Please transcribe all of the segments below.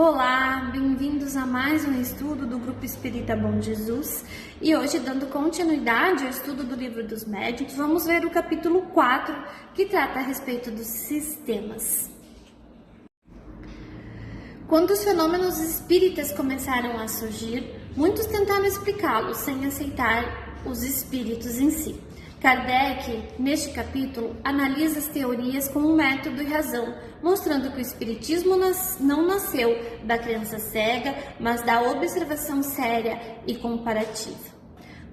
Olá, bem-vindos a mais um estudo do Grupo Espírita Bom Jesus. E hoje, dando continuidade ao estudo do Livro dos Médiuns, vamos ver o capítulo 4, que trata a respeito dos sistemas. Quando os fenômenos espíritas começaram a surgir, muitos tentaram explicá-los sem aceitar os espíritos em si. Kardec, neste capítulo, analisa as teorias com um método e razão, mostrando que o espiritismo não nasceu da crença cega, mas da observação séria e comparativa.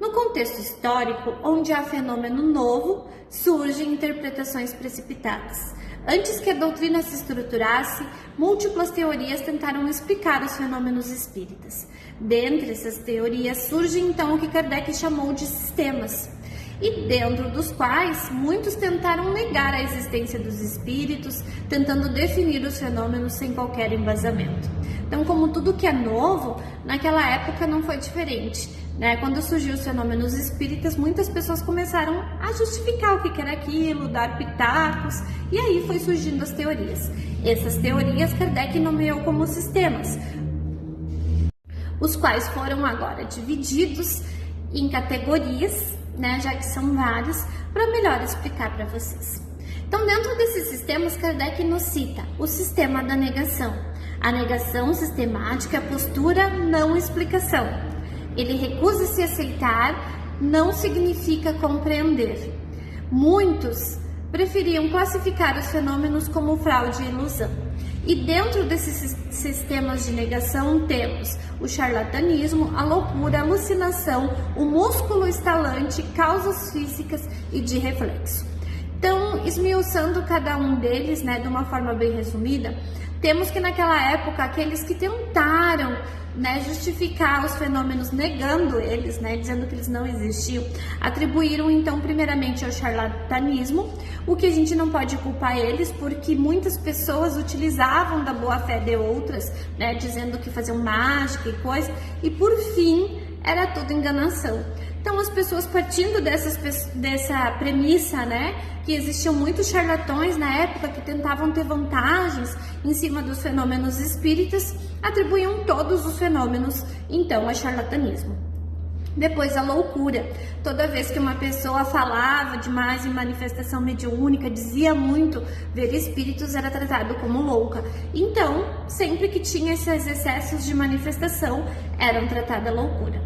No contexto histórico, onde há fenômeno novo, surgem interpretações precipitadas. Antes que a doutrina se estruturasse, múltiplas teorias tentaram explicar os fenômenos espíritas. Dentre essas teorias surge então o que Kardec chamou de sistemas, e dentro dos quais muitos tentaram negar a existência dos espíritos, tentando definir os fenômenos sem qualquer embasamento. Então, como tudo que é novo, naquela época não foi diferente, né? Quando surgiu os fenômenos espíritas, muitas pessoas começaram a justificar o que era aquilo, dar pitacos, e aí foi surgindo as teorias. Essas teorias Kardec nomeou como sistemas, os quais foram agora divididos em categorias, né, já que são vários, para melhor explicar para vocês. Então, dentro desses sistemas, Kardec nos cita o sistema da negação. A negação sistemática é a postura não explicação. Ele recusa-se a aceitar, não significa compreender. Muitos preferiam classificar os fenômenos como fraude e ilusão. E dentro desses sistemas de negação temos o charlatanismo, a loucura, a alucinação, o músculo estalante, causas físicas e de reflexo. Então, esmiuçando cada um deles, né, de uma forma bem resumida, temos que naquela época aqueles que tentaram, né, justificar os fenômenos negando eles, né, dizendo que eles não existiam, atribuíram então primeiramente ao charlatanismo, o que a gente não pode culpar eles, porque muitas pessoas utilizavam da boa fé de outras, né, dizendo que faziam mágica e coisa, e por fim era tudo enganação. Então as pessoas partindo dessa premissa, né, que existiam muitos charlatões na época que tentavam ter vantagens em cima dos fenômenos espíritas, atribuíam todos os fenômenos então a charlatanismo. Depois a loucura. Toda vez que uma pessoa falava demais em manifestação mediúnica, dizia muito ver espíritos, era tratado como louca. Então, sempre que tinha esses excessos de manifestação, eram tratada loucura.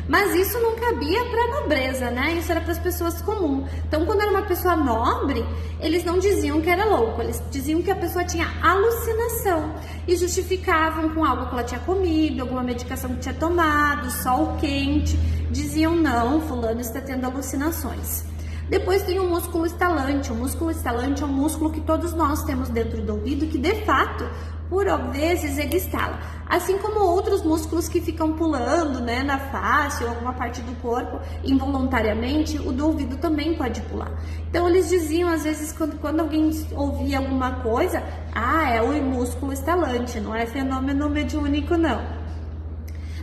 Mas isso não cabia para a nobreza, né? Isso era para as pessoas comuns. Então, quando era uma pessoa nobre, eles não diziam que era louco, eles diziam que a pessoa tinha alucinação e justificavam com algo que ela tinha comido, alguma medicação que tinha tomado, sol quente. Diziam, não, fulano está tendo alucinações. Depois tem o músculo estalante. O músculo estalante é um músculo que todos nós temos dentro do ouvido, que de fato, por vezes, ele estala. Assim como outros músculos que ficam pulando, né, na face ou alguma parte do corpo, involuntariamente, o do ouvido também pode pular. Então, eles diziam, às vezes, quando alguém ouvia alguma coisa, é o músculo estalante, não é fenômeno mediúnico, não.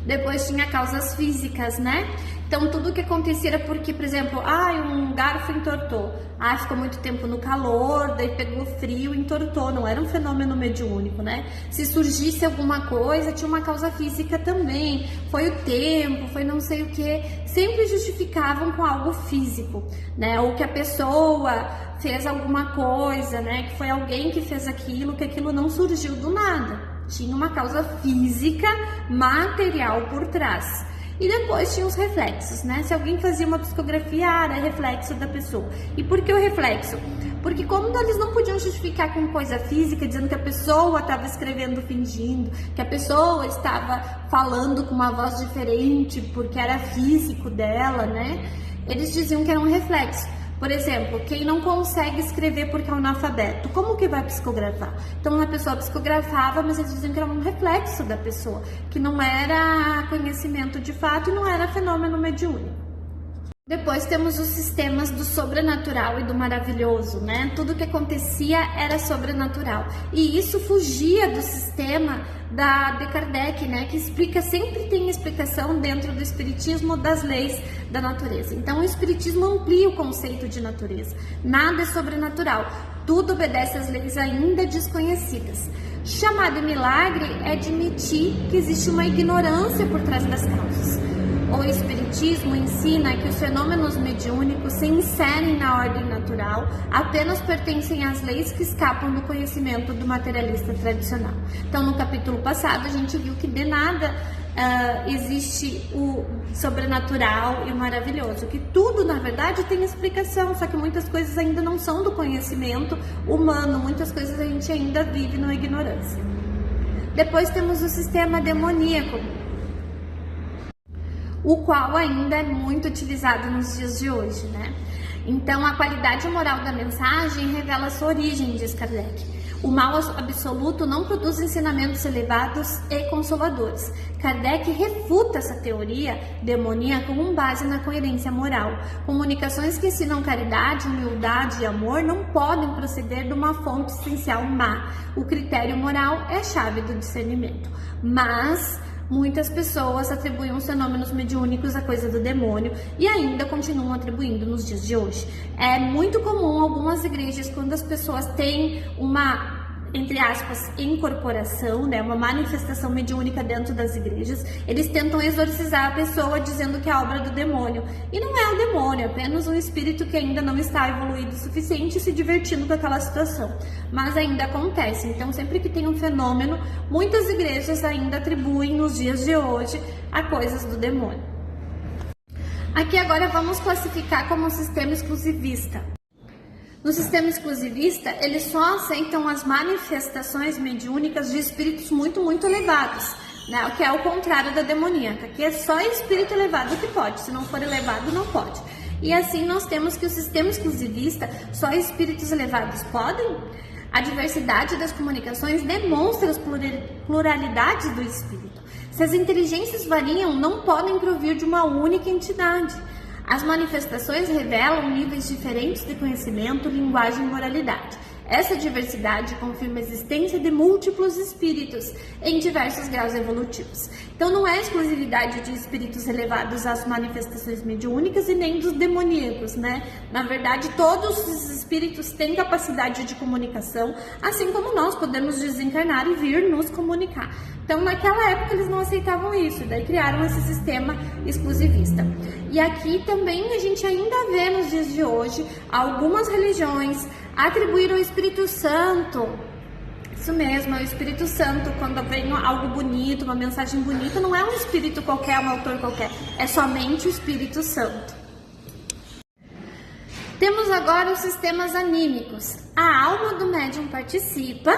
Depois tinha causas físicas, né? Então, tudo que acontecia era porque, por exemplo, um garfo entortou. Ficou muito tempo no calor, daí pegou frio, entortou. Não era um fenômeno mediúnico, né? Se surgisse alguma coisa, tinha uma causa física também. Foi o tempo, foi não sei o que. Sempre justificavam com algo físico, né? Ou que a pessoa fez alguma coisa, né? Que foi alguém que fez aquilo, que aquilo não surgiu do nada. Tinha uma causa física, material por trás. E depois tinha os reflexos, né? Se alguém fazia uma psicografia, era reflexo da pessoa. E por que o reflexo? Porque como eles não podiam justificar com coisa física, dizendo que a pessoa estava escrevendo fingindo, que a pessoa estava falando com uma voz diferente porque era físico dela, né? Eles diziam que era um reflexo. Por exemplo, quem não consegue escrever porque é analfabeto, como que vai psicografar? Então a pessoa psicografava, mas eles diziam que era um reflexo da pessoa, que não era conhecimento de fato e não era fenômeno mediúnico. Depois temos os sistemas do sobrenatural e do maravilhoso, né? Tudo que acontecia era sobrenatural. E isso fugia do sistema de Kardec, né? Que sempre tem explicação dentro do espiritismo das leis da natureza. Então o espiritismo amplia o conceito de natureza. Nada é sobrenatural. tudo obedece às leis ainda desconhecidas. Chamar de milagre é admitir que existe uma ignorância por trás das causas. O Espiritismo ensina que os fenômenos mediúnicos se inserem na ordem natural, apenas pertencem às leis que escapam do conhecimento do materialista tradicional. Então, no capítulo passado, a gente viu que de nada existe o sobrenatural e o maravilhoso, que tudo, na verdade, tem explicação, só que muitas coisas ainda não são do conhecimento humano, muitas coisas a gente ainda vive na ignorância. Depois temos o sistema demoníaco, o qual ainda é muito utilizado nos dias de hoje, né? Então, a qualidade moral da mensagem revela sua origem, diz Kardec. O mal absoluto não produz ensinamentos elevados e consoladores. Kardec refuta essa teoria demoníaca com base na coerência moral. Comunicações que ensinam caridade, humildade e amor não podem proceder de uma fonte essencial má. O critério moral é a chave do discernimento. Mas muitas pessoas atribuem os fenômenos mediúnicos à coisa do demônio e ainda continuam atribuindo nos dias de hoje. É muito comum algumas igrejas, quando as pessoas têm uma, entre aspas, incorporação, né, uma manifestação mediúnica dentro das igrejas, eles tentam exorcizar a pessoa dizendo que é obra do demônio. E não é o demônio, é apenas um espírito que ainda não está evoluído o suficiente e se divertindo com aquela situação. Mas ainda acontece. Então, sempre que tem um fenômeno, muitas igrejas ainda atribuem nos dias de hoje a coisas do demônio. Aqui agora vamos classificar como um sistema exclusivista. No sistema exclusivista, eles só aceitam as manifestações mediúnicas de espíritos muito elevados, né? O que é o contrário da demoníaca, que é só espírito elevado que pode, se não for elevado, não pode. E assim nós temos que o sistema exclusivista, só espíritos elevados podem. A diversidade das comunicações demonstra as pluralidades do espírito. Se as inteligências variam, não podem provir de uma única entidade. As manifestações revelam níveis diferentes de conhecimento, linguagem e moralidade. Essa diversidade confirma a existência de múltiplos espíritos em diversos graus evolutivos. Então não é exclusividade de espíritos elevados às manifestações mediúnicas e nem dos demoníacos, né? Na verdade, todos os espíritos têm capacidade de comunicação, assim como nós podemos desencarnar e vir nos comunicar. Então, naquela época, eles não aceitavam isso, daí criaram esse sistema exclusivista. E aqui também a gente ainda vê nos dias de hoje algumas religiões atribuir ao Espírito Santo. Isso mesmo, é o Espírito Santo. Quando vem algo bonito, uma mensagem bonita, não é um espírito qualquer, um autor qualquer, é somente o Espírito Santo. Temos agora os sistemas anímicos. A alma do médium participa,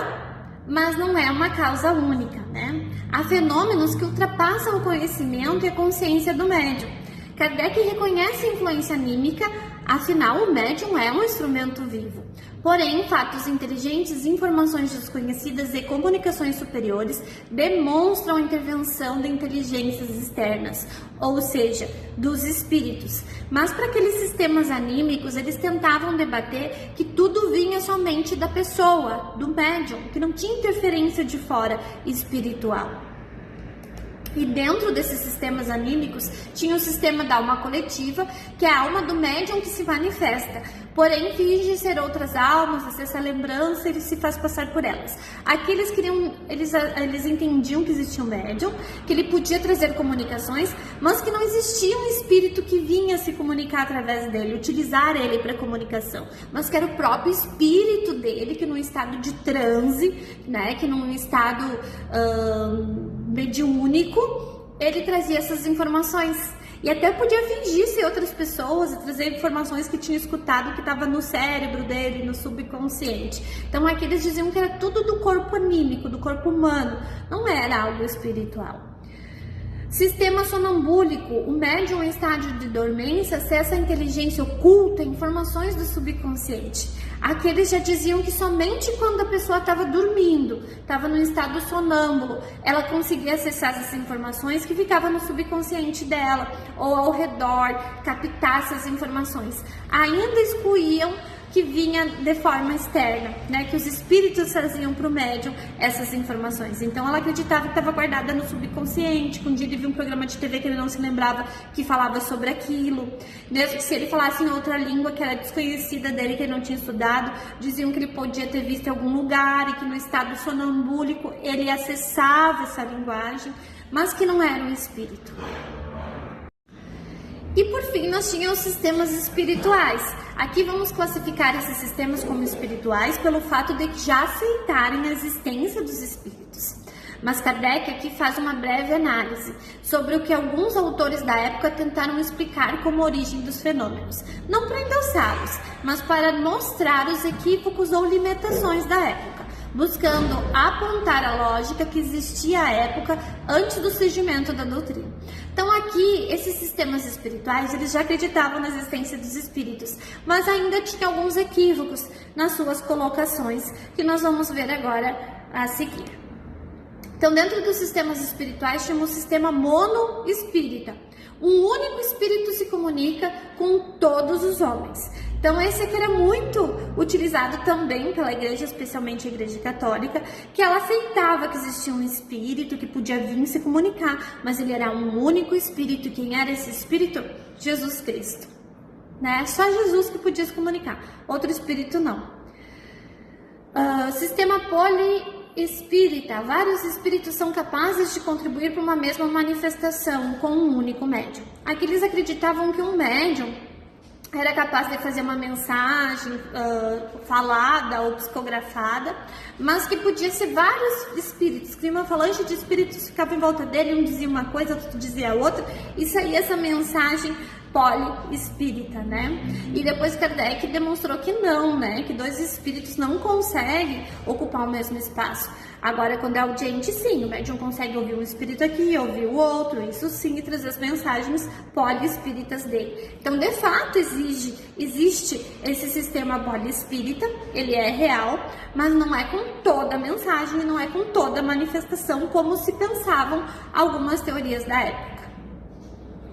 mas não é uma causa única, né? Há fenômenos que ultrapassam o conhecimento e a consciência do médium. Kardec reconhece a influência anímica, afinal o médium é um instrumento vivo. Porém, fatos inteligentes, informações desconhecidas e comunicações superiores demonstram a intervenção de inteligências externas, ou seja, dos espíritos. Mas para aqueles sistemas anímicos, eles tentavam debater que tudo vinha somente da pessoa, do médium, que não tinha interferência de fora espiritual. E dentro desses sistemas anímicos tinha o sistema da alma coletiva, que é a alma do médium que se manifesta, porém finge ser outras almas, acessa a lembrança e se faz passar por elas. Aqui eles entendiam que existia um médium, que ele podia trazer comunicações, mas que não existia um espírito que vinha se comunicar através dele, utilizar ele para comunicação, mas que era o próprio espírito dele, que num estado de transe, né, que num estado mediúnico, ele trazia essas informações. E até podia fingir ser outras pessoas e trazer informações que tinha escutado que estava no cérebro dele, no subconsciente. Então aqui eles diziam que era tudo do corpo anímico, do corpo humano, não era algo espiritual. Sistema sonambúlico, o médium em estágio de dormência acessa a inteligência oculta, informações do subconsciente. Aqui eles já diziam que somente quando a pessoa estava dormindo, estava no estado sonâmbulo, ela conseguia acessar essas informações que ficavam no subconsciente dela, ou ao redor, captar essas informações. Ainda excluíam que vinha de forma externa, né? Que os espíritos traziam para o médium essas informações. Então ela acreditava que estava guardada no subconsciente, que um dia ele viu um programa de TV que ele não se lembrava que falava sobre aquilo. Mesmo que se ele falasse em outra língua que era desconhecida dele, que ele não tinha estudado, diziam que ele podia ter visto em algum lugar e que no estado sonambúlico ele acessava essa linguagem, mas que não era um espírito. E por fim, nós tínhamos os sistemas espirituais. Aqui vamos classificar esses sistemas como espirituais pelo fato de já aceitarem a existência dos espíritos. Mas Kardec aqui faz uma breve análise sobre o que alguns autores da época tentaram explicar como origem dos fenômenos. Não para endossá-los, mas para mostrar os equívocos ou limitações da época, buscando apontar a lógica que existia à época antes do surgimento da doutrina. Então aqui, esses sistemas espirituais, eles já acreditavam na existência dos espíritos, mas ainda tinha alguns equívocos nas suas colocações, que nós vamos ver agora a seguir. Então, dentro dos sistemas espirituais, temos o sistema monoespírita. Um único espírito se comunica com todos os homens. Então, esse aqui era muito utilizado também pela igreja, especialmente a igreja católica, que ela aceitava que existia um espírito que podia vir se comunicar, mas ele era um único espírito. Quem era esse espírito? Jesus Cristo, né? Só Jesus que podia se comunicar, outro espírito não. Sistema poliespírita. Vários espíritos são capazes de contribuir para uma mesma manifestação com um único médium. Aqui eles acreditavam que um médium era capaz de fazer uma mensagem falada ou psicografada, mas que podia ser vários espíritos, que uma avalanche de espíritos ficava em volta dele, um dizia uma coisa, outro dizia outra, e saía essa mensagem poliespírita, né? E depois Kardec demonstrou que não, né? Que dois espíritos não conseguem ocupar o mesmo espaço. Agora, quando é audiente, sim, o médium consegue ouvir um espírito aqui, ouvir o outro, isso sim, e trazer as mensagens poliespíritas dele. Então, de fato, existe esse sistema poliespírita, ele é real, mas não é com toda a mensagem, não é com toda a manifestação, como se pensavam algumas teorias da época.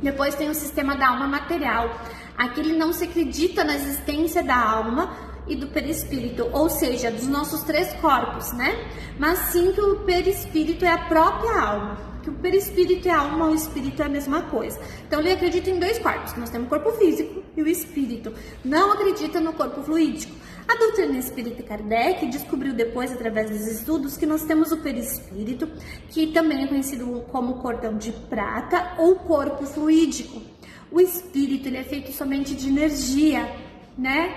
Depois tem o sistema da alma material. Aqui ele não se acredita na existência da alma e do perispírito, ou seja, dos nossos três corpos, né? Mas sim que o perispírito é a própria alma, que o perispírito e a alma, o espírito é a mesma coisa. Então ele acredita em dois corpos, nós temos o corpo físico e o espírito. Não acredita no corpo fluídico. A doutrina espírita Kardec descobriu depois, através dos estudos, que nós temos o perispírito, que também é conhecido como cordão de prata ou corpo fluídico. O espírito, ele é feito somente de energia, né?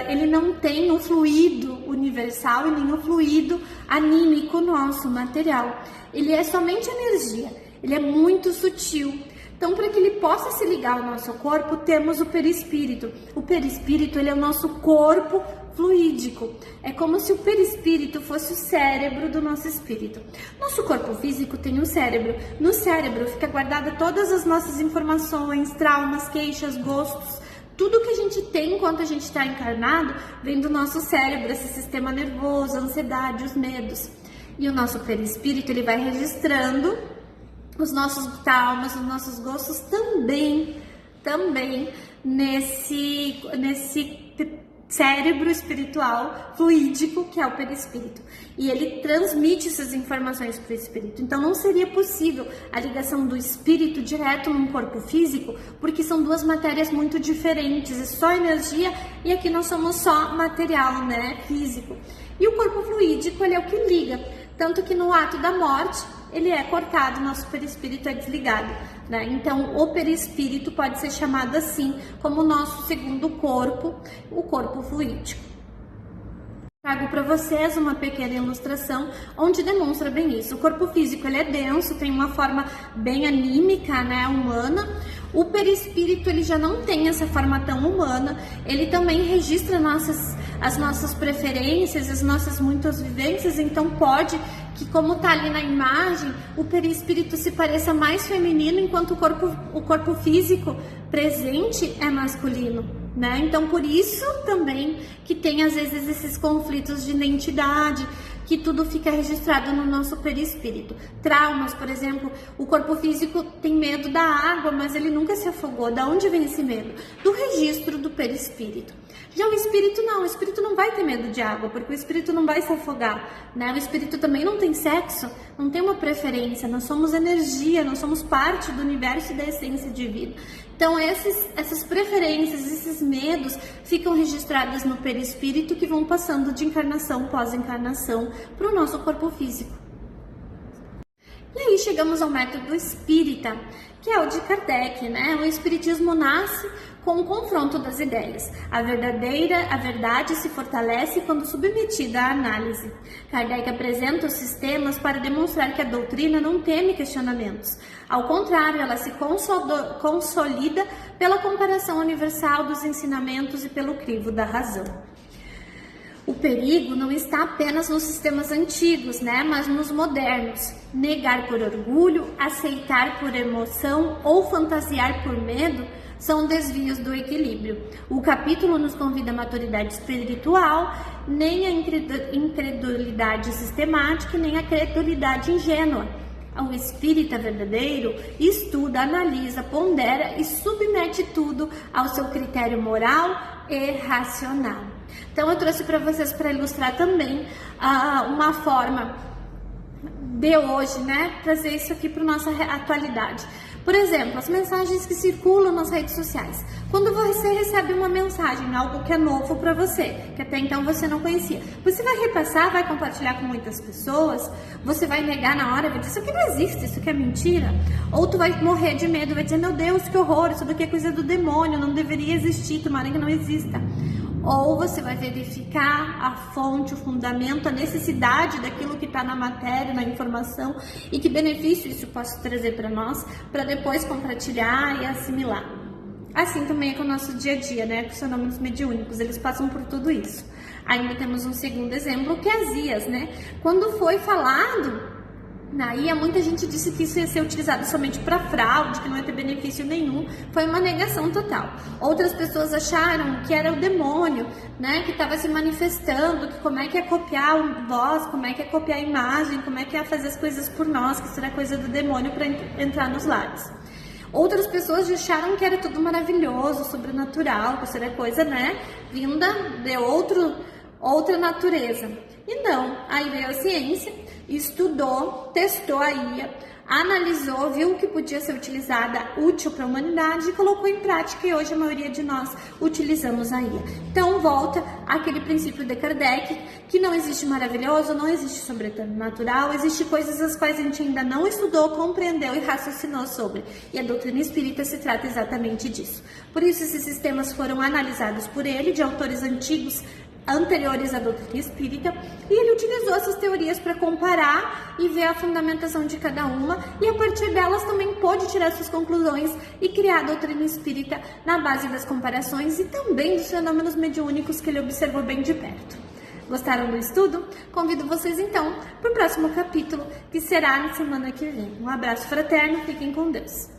Ele não tem o fluido universal e nem o fluido anímico nosso, material. Ele é somente energia, ele é muito sutil. Então, para que ele possa se ligar ao nosso corpo, temos o perispírito. O perispírito, ele é o nosso corpo fluídico. É como se o perispírito fosse o cérebro do nosso espírito. Nosso corpo físico tem um cérebro. No cérebro fica guardada todas as nossas informações, traumas, queixas, gostos. Tudo que a gente tem enquanto a gente está encarnado vem do nosso cérebro, esse sistema nervoso, a ansiedade, os medos. E o nosso perispírito, ele vai registrando os nossos traumas, os nossos gostos também nesse cérebro espiritual fluídico que é o perispírito. E ele transmite essas informações para o espírito. Então não seria possível a ligação do espírito direto num corpo físico, porque são duas matérias muito diferentes, é só energia e aqui nós somos só material, né, físico. E o corpo fluídico, ele é o que liga, tanto que no ato da morte ele é cortado, nosso perispírito é desligado, né? Então, o perispírito pode ser chamado assim, como o nosso segundo corpo, o corpo fluídico. Trago para vocês uma pequena ilustração onde demonstra bem isso. O corpo físico, ele é denso, tem uma forma bem anímica, né, humana. O perispírito, ele já não tem essa forma tão humana, ele também registra as nossas preferências, as nossas muitas vivências, então pode que, como tá ali na imagem, o perispírito se pareça mais feminino, enquanto o corpo físico presente é masculino, né? Então, por isso também que tem às vezes esses conflitos de identidade, que tudo fica registrado no nosso perispírito. Traumas, por exemplo, o corpo físico tem medo da água, mas ele nunca se afogou. Da onde vem esse medo? Do registro do perispírito. Já o espírito não vai ter medo de água, porque o espírito não vai se afogar, né? O espírito também não tem sexo, não tem uma preferência, nós somos energia, nós somos parte do universo e da essência divina. Então essas preferências, esses medos ficam registrados no perispírito que vão passando de encarnação pós-encarnação para o nosso corpo físico. E aí chegamos ao método espírita, que é o de Kardec, né? O espiritismo nasce com o confronto das ideias. A verdade se fortalece quando submetida à análise. Kardec apresenta os sistemas para demonstrar que a doutrina não teme questionamentos. Ao contrário, ela se consolida pela comparação universal dos ensinamentos e pelo crivo da razão. O perigo não está apenas nos sistemas antigos, né, mas nos modernos. Negar por orgulho, aceitar por emoção ou fantasiar por medo são desvios do equilíbrio. O capítulo nos convida à maturidade espiritual, nem a incredulidade sistemática, nem a credulidade ingênua. O espírita verdadeiro estuda, analisa, pondera e submete tudo ao seu critério moral e racional. Então eu trouxe para vocês, para ilustrar também uma forma de hoje, né, trazer isso aqui para nossa atualidade. Por exemplo, as mensagens que circulam nas redes sociais. Quando você recebe uma mensagem, algo que é novo para você, que até então você não conhecia, você vai repassar, vai compartilhar com muitas pessoas, você vai negar na hora, vai dizer, isso aqui não existe, isso aqui é mentira. Ou tu vai morrer de medo, vai dizer, meu Deus, que horror, isso daqui é coisa do demônio, não deveria existir, tomara que não exista. Ou você vai verificar a fonte, o fundamento, a necessidade daquilo que está na matéria, na informação e que benefício isso pode trazer para nós, para depois compartilhar e assimilar. Assim também é com o nosso dia a dia, né? Com os fenômenos mediúnicos, eles passam por tudo isso. Ainda temos um segundo exemplo, que é as IAs, né? Quando foi falado na IA, muita gente disse que isso ia ser utilizado somente para fraude, que não ia ter benefício nenhum. Foi uma negação total. Outras pessoas acharam que era o demônio, né, que estava se manifestando, que como é que é copiar voz, como é que é copiar imagem, como é que é fazer as coisas por nós, que isso era coisa do demônio para entrar nos lares. Outras pessoas acharam que era tudo maravilhoso, sobrenatural, que isso era coisa, né, vinda de outra natureza. E não, aí veio a ciência, estudou, testou a IA, analisou, viu que podia ser utilizada, útil para a humanidade e colocou em prática, e hoje a maioria de nós utilizamos a IA. Então volta àquele princípio de Kardec, que não existe maravilhoso, não existe sobrenatural, existe coisas as quais a gente ainda não estudou, compreendeu e raciocinou sobre. E a doutrina espírita se trata exatamente disso. Por isso esses sistemas foram analisados por ele, de autores anteriores à doutrina espírita, e ele utilizou essas teorias para comparar e ver a fundamentação de cada uma, e a partir delas também pôde tirar suas conclusões e criar a doutrina espírita na base das comparações e também dos fenômenos mediúnicos que ele observou bem de perto. Gostaram do estudo? Convido vocês então para o próximo capítulo, que será na semana que vem. Um abraço fraterno, fiquem com Deus.